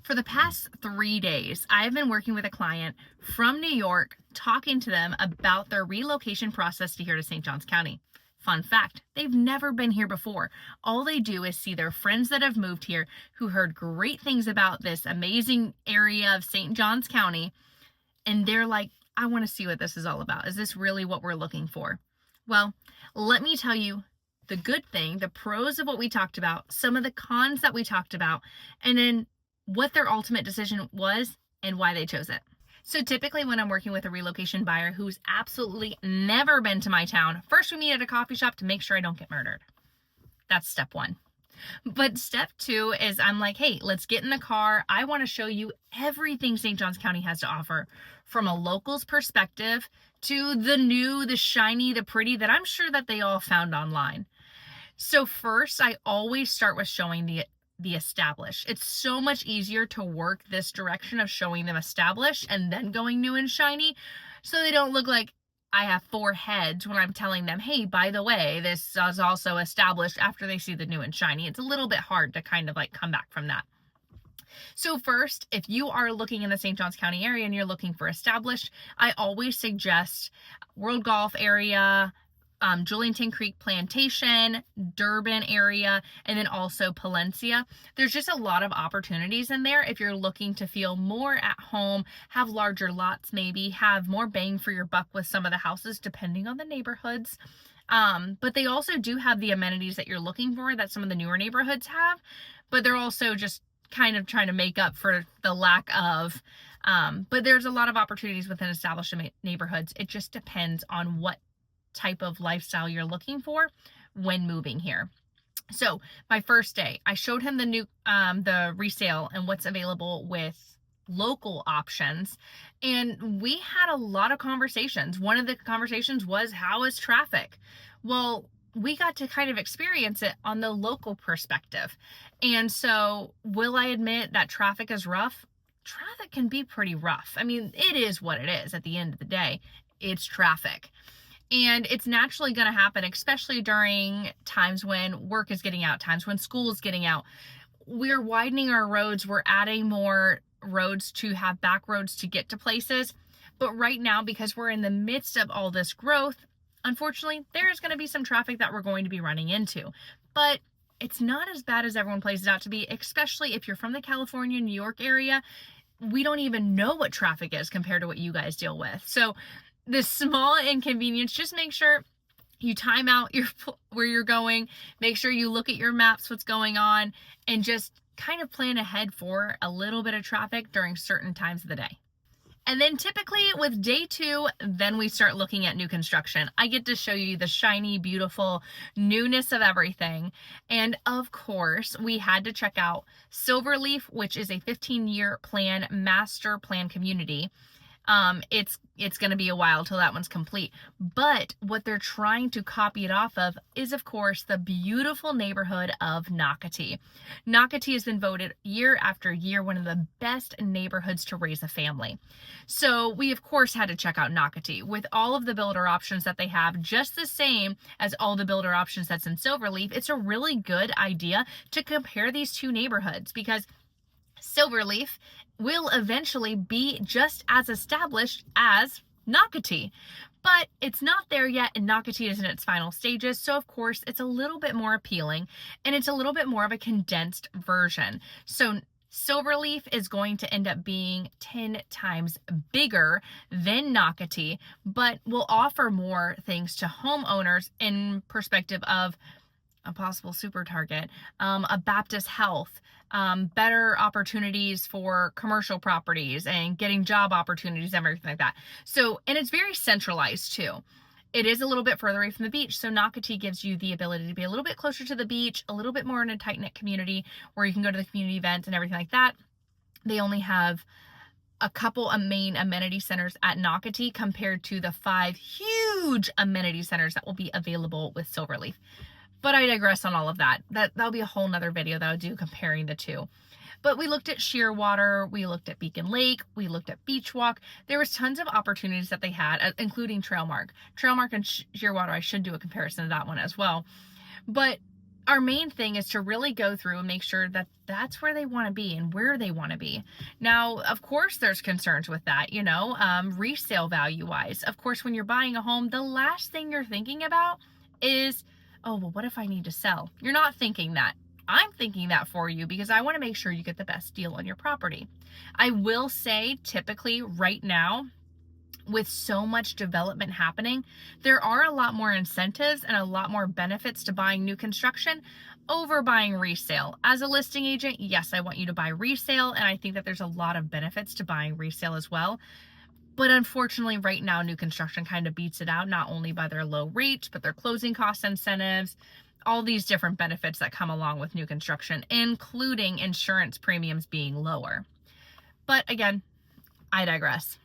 For the past 3 days, I've been working with a client from New York, talking to them about their relocation process to here to St. Johns County. Fun fact, they've never been here before. All they do is see their friends that have moved here who heard great things about this amazing area of St. Johns County, and they're like, I want to see what this is all about. Is this really what we're looking for? Well, let me tell you the good thing, the pros of what we talked about, some of the cons that we talked about, and then what their ultimate decision was and why they chose it. So typically when I'm working with a relocation buyer who's absolutely never been to my town, first we meet at a coffee shop to make sure I don't get murdered. That's step one. But step two is I'm like, hey, let's get in the car. I want to show you everything St. Johns County has to offer from a local's perspective to the new, the shiny, the pretty that I'm sure that they all found online. So first, I always start with showing the established. It's so much easier to work this direction of showing them established and then going new and shiny, so they don't look like I have four heads when I'm telling them, hey, by the way, this is also established, after they see the new and shiny. It's a little bit hard to kind of like come back from that. So first, if you are looking in the St. Johns County area and you're looking for established, I always suggest World Golf area, Julington Creek Plantation, Durban area, and then also Palencia. There's just a lot of opportunities in there if you're looking to feel more at home, have larger lots, maybe have more bang for your buck with some of the houses depending on the neighborhoods. But they also do have the amenities that you're looking for that some of the newer neighborhoods have, but they're also just kind of trying to make up for the lack of. But there's a lot of opportunities within established neighborhoods. It just depends on what type of lifestyle you're looking for when moving here. So my first day, I showed him the new the resale and what's available with local options, and we had a lot of conversations. One of the conversations was, how is traffic? Well, we got to kind of experience it on the local perspective. And so will I admit that traffic is rough? Traffic can be pretty rough. I mean, it is what it is at the end of the day. It's traffic. And it's naturally going to happen, especially during times when work is getting out, times when school is getting out. We're widening our roads. We're adding more roads to have back roads to get to places. But right now, because we're in the midst of all this growth, unfortunately, there's going to be some traffic that we're going to be running into. But it's not as bad as everyone plays it out to be, especially if you're from the California, New York area. We don't even know what traffic is compared to what you guys deal with. So this small inconvenience, just make sure you time out where you're going, make sure you look at your maps, what's going on, and just kind of plan ahead for a little bit of traffic during certain times of the day. And then typically with day two, then we start looking at new construction. I get to show you the shiny, beautiful newness of everything. And of course, we had to check out Silverleaf, which is a 15-year plan, master plan community. It's going to be a while till that one's complete. But what they're trying to copy it off of is, of course, the beautiful neighborhood of Nocatee. Nocatee has been voted year after year one of the best neighborhoods to raise a family. So we, of course, had to check out Nocatee with all of the builder options that they have, just the same as all the builder options that's in Silverleaf. It's a really good idea to compare these two neighborhoods, because Silverleaf will eventually be just as established as Nocatee, but it's not there yet, and Nocatee is in its final stages. So of course it's a little bit more appealing, and it's a little bit more of a condensed version. So Silverleaf is going to end up being 10 times bigger than Nocatee, but will offer more things to homeowners in perspective of a possible super target, a Baptist Health, better opportunities for commercial properties and getting job opportunities and everything like that. So, and it's very centralized too. It is a little bit further away from the beach, so Nocatee gives you the ability to be a little bit closer to the beach, a little bit more in a tight-knit community where you can go to the community events and everything like that. They only have a couple of main amenity centers at Nocatee compared to the 5 huge amenity centers that will be available with Silverleaf. But I digress on all of that. That'll be a whole nother video that I'll do comparing the two. But we looked at Shearwater, we looked at Beacon Lake, we looked at Beach Walk. There was tons of opportunities that they had, including Trailmark. Trailmark and Shearwater, I should do a comparison to that one as well. But our main thing is to really go through and make sure that that's where they want to be and where they want to be. Now, of course, there's concerns with that, resale value wise. Of course, when you're buying a home, the last thing you're thinking about is, oh, well, what if I need to sell? You're not thinking that. I'm thinking that for you because I want to make sure you get the best deal on your property. I will say, typically right now, with so much development happening, there are a lot more incentives and a lot more benefits to buying new construction over buying resale. As a listing agent, yes, I want you to buy resale, and I think that there's a lot of benefits to buying resale as well. But unfortunately, right now, new construction kind of beats it out, not only by their low rates, but their closing cost incentives, all these different benefits that come along with new construction, including insurance premiums being lower. But again, I digress.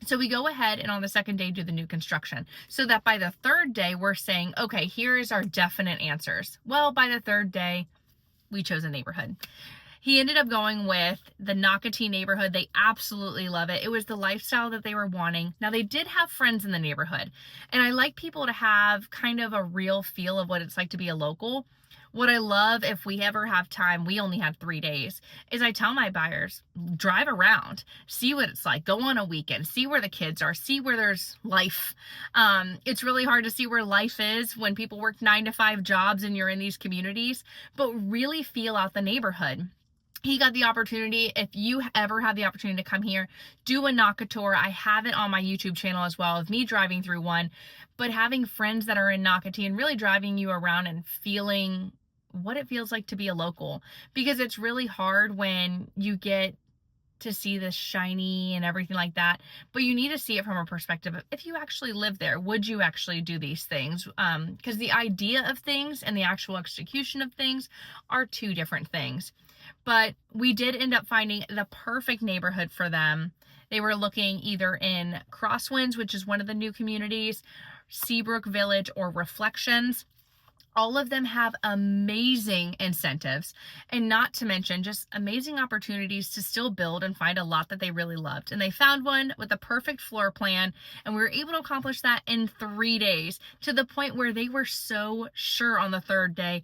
So we go ahead and on the second day do the new construction, so that by the third day we're saying, okay, here is our definite answers. Well, by the third day, we chose a neighborhood. He ended up going with the Nocatee neighborhood. They absolutely love it. It was the lifestyle that they were wanting. Now, they did have friends in the neighborhood, and I like people to have kind of a real feel of what it's like to be a local. What I love, if we ever have time, we only have 3 days, is I tell my buyers, drive around, see what it's like, go on a weekend, see where the kids are, see where there's life. It's really hard to see where life is when people work 9-to-5 jobs and you're in these communities, but really feel out the neighborhood. He got the opportunity. If you ever have the opportunity to come here, do a knock tour. I have it on my YouTube channel as well of me driving through one, but having friends that are in Nocatee and really driving you around and feeling what it feels like to be a local, because it's really hard when you get to see this shiny and everything like that, but you need to see it from a perspective of, if you actually live there, would you actually do these things? Because the idea of things and the actual execution of things are two different things. But we did end up finding the perfect neighborhood for them. They were looking either in Crosswinds, which is one of the new communities, Seabrook Village, or Reflections. All of them have amazing incentives, and not to mention just amazing opportunities to still build and find a lot that they really loved. And they found one with a perfect floor plan, and we were able to accomplish that in 3 days, to the point where they were so sure on the third day.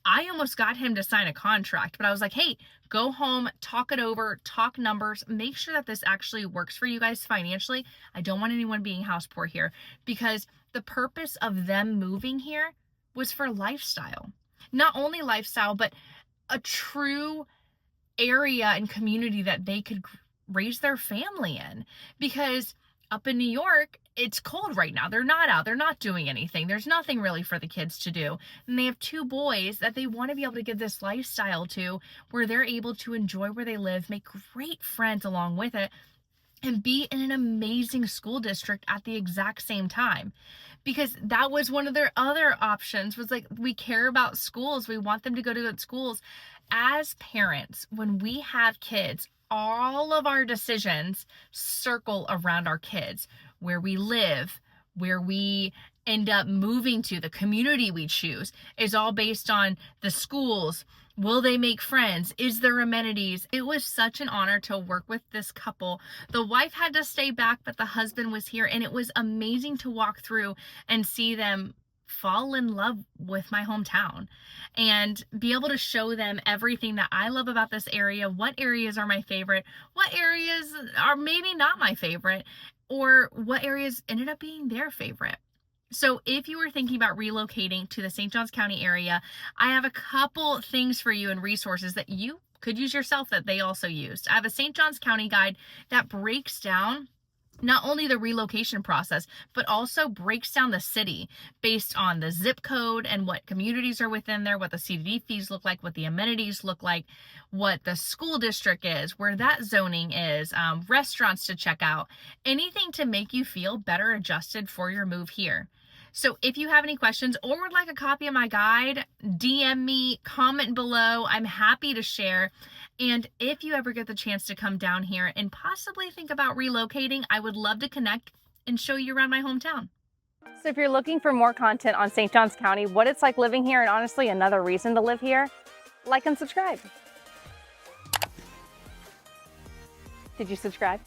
I almost got him to sign a contract, but I was like, hey, go home, talk it over, talk numbers, make sure that this actually works for you guys financially. I don't want anyone being house poor here, because the purpose of them moving here was for lifestyle. Not only lifestyle, but a true area and community that they could raise their family in. Because up in New York, it's cold right now. They're not out. They're not doing anything. There's nothing really for the kids to do. And they have 2 boys that they want to be able to give this lifestyle to, where they're able to enjoy where they live, make great friends along with it, and be in an amazing school district at the exact same time. Because that was one of their other options, was like, we care about schools. We want them to go to good schools. As parents, when we have kids, all of our decisions circle around our kids, where we live, where we end up moving to, the community we choose is all based on the schools. Will they make friends? Is there amenities? It was such an honor to work with this couple. The wife had to stay back, but the husband was here, and it was amazing to walk through and see them fall in love with my hometown and be able to show them everything that I love about this area, what areas are my favorite, what areas are maybe not my favorite, or what areas ended up being their favorite. So if you were thinking about relocating to the St. Johns County area, I have a couple things for you and resources that you could use yourself that they also used. I have a St. Johns County guide that breaks down not only the relocation process, but also breaks down the city based on the zip code and what communities are within there, what the CDD fees look like, what the amenities look like, what the school district is, where that zoning is, restaurants to check out, anything to make you feel better adjusted for your move here. So if you have any questions or would like a copy of my guide, DM me, comment below. I'm happy to share. And if you ever get the chance to come down here and possibly think about relocating, I would love to connect and show you around my hometown. So if you're looking for more content on St. Johns County, what it's like living here, and honestly another reason to live here, like and subscribe. Did you subscribe?